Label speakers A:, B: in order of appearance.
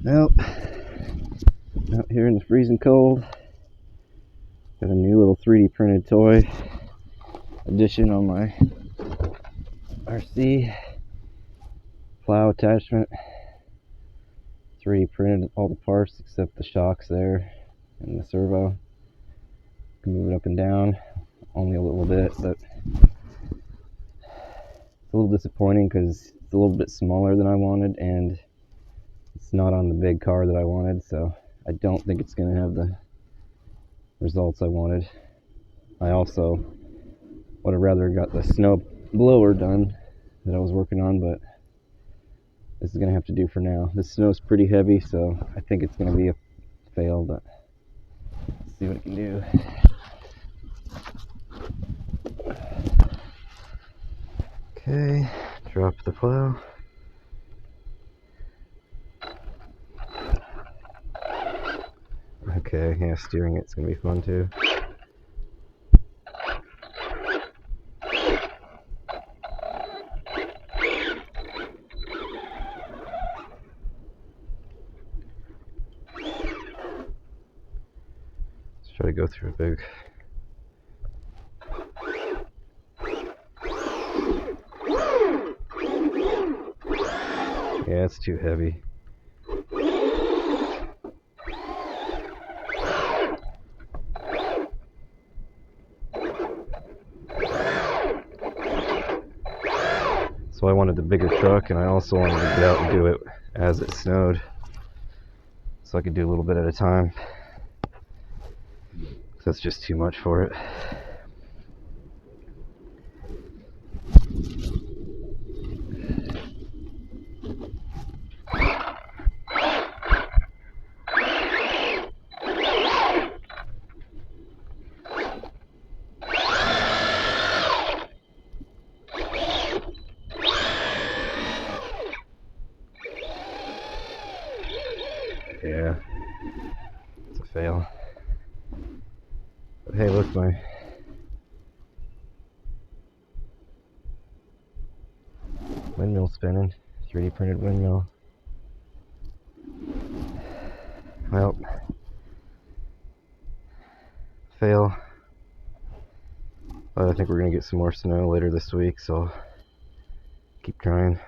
A: Nope. Out here in the freezing cold. Got a new little 3D printed toy addition on my RC plow attachment. 3D printed all the parts except the shocks there and the servo. Can move it up and down only a little bit, but it's a little disappointing because it's a little bit smaller than I wanted and it's not on the big car that I wanted, so I don't think it's going to have the results I wanted. I also would have rather got the snow blower done that I was working on, but this is going to have to do for now. This snow's pretty heavy, so I think it's going to be a fail, but let's see what it can do. Okay, drop the plow. Okay, yeah, steering it's going to be fun too. Let's try to go through a big... Yeah, it's too heavy. So I wanted the bigger truck, and I also wanted to get out and do it as it snowed, so I could do a little bit at a time. That's just too much for it. Yeah, it's a fail. But hey, look, my windmill spinning. 3D printed windmill. Well, fail. But I think we're gonna get some more snow later this week, so keep trying.